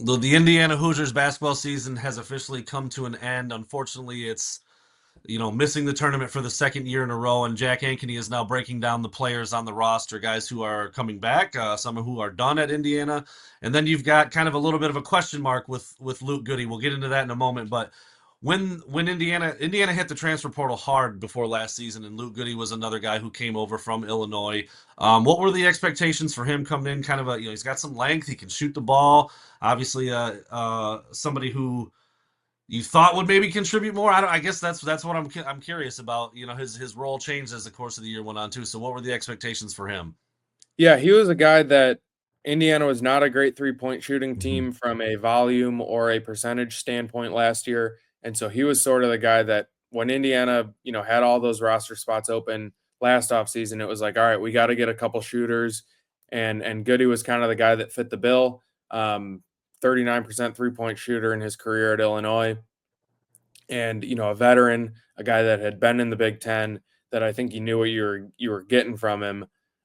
The Indiana Hoosiers basketball season has officially come to an end. Unfortunately, it's missing the tournament for the second year in a row, and Jack Ankony is now breaking down the players on the roster, guys who are coming back, some who are done at Indiana, and then you've got kind of a little bit of a question mark with Luke Goode. We'll get into that in a moment, but when Indiana hit the transfer portal hard before last season, and Luke Goode was another guy who came over from Illinois. What were the expectations for him coming in? Kind of he's got some length, he can shoot the ball. Obviously, somebody who you thought would maybe contribute more. I guess that's what I'm curious about. His role changed as the course of the year went on too. So what were the expectations for him? Yeah, he was a guy that Indiana was not a great three-point shooting Mm-hmm. team from a volume or a percentage standpoint last year. And so he was sort of the guy that when Indiana, had all those roster spots open last offseason, it was like, all right, we got to get a couple shooters. And Goody was kind of the guy that fit the bill. 39% three-point shooter in his career at Illinois. And, a veteran, a guy that had been in the Big Ten, that I think you knew what you were getting from him.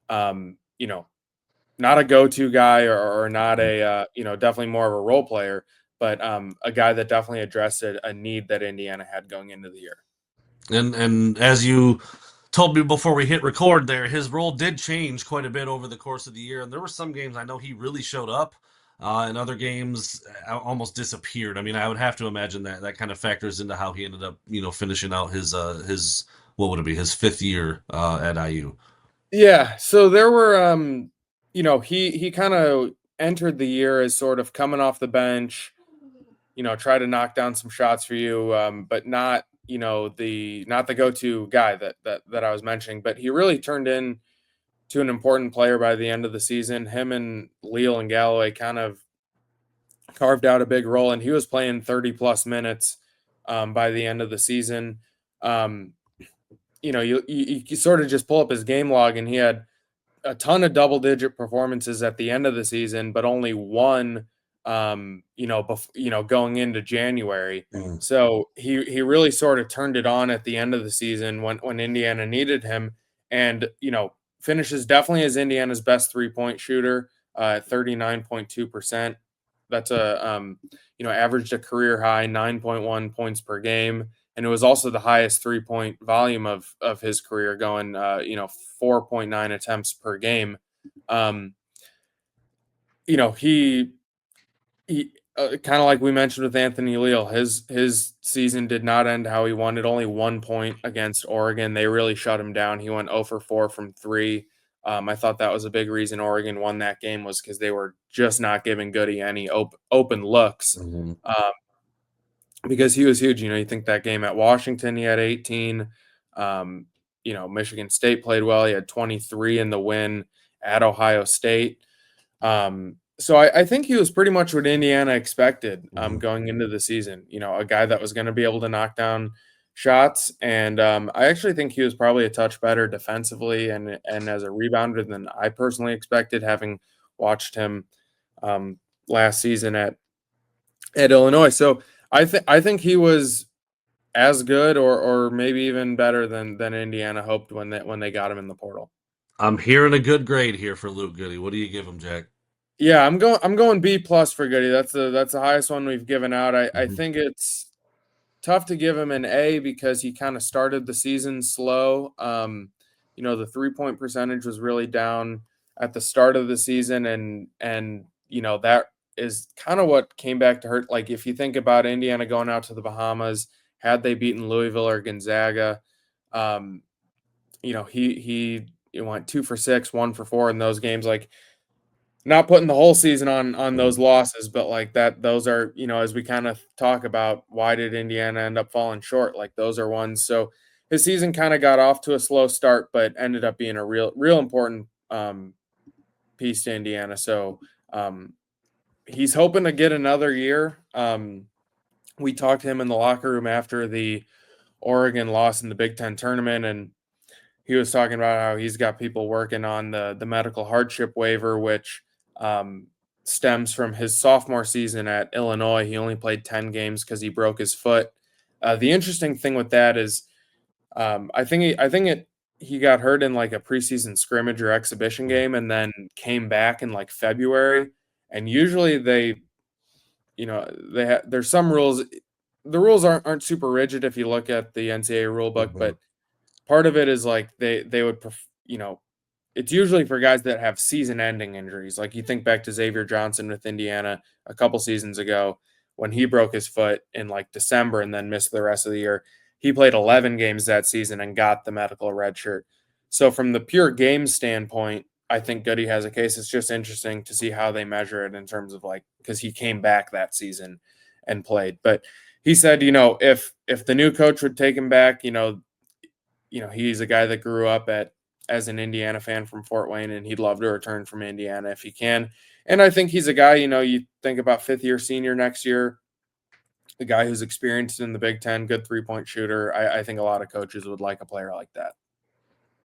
Not a go-to guy or not definitely more of a role player, but a guy that definitely addressed a need that Indiana had going into the year. And as you told me before we hit record there, his role did change quite a bit over the course of the year. And there were some games I know he really showed up, and other games almost disappeared. I mean, I would have to imagine that kind of factors into how he ended up, finishing out his what would it be, his fifth year at IU. Yeah, so there were he kind of entered the year as sort of coming off the bench, try to knock down some shots for you, but not the go-to guy that I was mentioning. But he really turned in to an important player by the end of the season. Him and Leal and Galloway kind of carved out a big role, and he was playing 30 plus minutes by the end of the season. Um, you sort of just pull up his game log, and he had a ton of double-digit performances at the end of the season, but only one, going into January. Mm. So he really sort of turned it on at the end of the season when Indiana needed him, and finishes definitely as Indiana's best three-point shooter at 39.2%. That's averaged a career high 9.1 points per game, and it was also the highest three-point volume of his career, going 4.9 attempts per game. Um, he kind of like we mentioned with Anthony Leal, his season did not end how he wanted. Only 1 point against Oregon. They really shut him down. He went 0 for 4 from 3. I thought that was a big reason Oregon won that game, was because they were just not giving Goody any open looks. Mm-hmm. Because he was huge. You think that game at Washington, he had 18. Michigan State played well. He had 23 in the win at Ohio State. So I think he was pretty much what Indiana expected going into the season. A guy that was going to be able to knock down shots, and I actually think he was probably a touch better defensively and as a rebounder than I personally expected, having watched him last season at Illinois. So I think he was as good or maybe even better than Indiana hoped when they got him in the portal. I'm hearing a good grade here for Luke Goode. What do you give him, Jack? Yeah, I'm going B plus for Goody. That's the highest one we've given out. I Mm-hmm. think it's tough to give him an A because he kind of started the season slow. The 3-point percentage was really down at the start of the season, and that is kind of what came back to hurt. Like, if you think about Indiana going out to the Bahamas, had they beaten Louisville or Gonzaga, he went 2 for 6, 1 for 4 in those games. Like, not putting the whole season on those losses, but like that, those are, as we kind of talk about, why did Indiana end up falling short? Like, those are ones. So his season kind of got off to a slow start, but ended up being a real important piece to Indiana. So he's hoping to get another year. We talked to him in the locker room after the Oregon loss in the Big Ten tournament, and he was talking about how he's got people working on the medical hardship waiver, which stems from his sophomore season at Illinois. He only played 10 games because he broke his foot. The interesting thing with that is, he got hurt in like a preseason scrimmage or exhibition game, and then came back in like February. And usually there's some rules. The rules aren't super rigid if you look at the NCAA rule book, Mhm. but part of it is like they would it's usually for guys that have season-ending injuries. Like you think back to Xavier Johnson with Indiana a couple seasons ago when he broke his foot in like December and then missed the rest of the year. He played 11 games that season and got the medical red shirt. So from the pure game standpoint, I think Goody has a case. It's just interesting to see how they measure it in terms of like because he came back that season and played. But he said, if the new coach would take him back, he's a guy that grew up as an Indiana fan from Fort Wayne, and he'd love to return from Indiana if he can. And I think he's a guy, you think about fifth year senior next year, the guy who's experienced in the Big Ten, good 3-point shooter. I think a lot of coaches would like a player like that.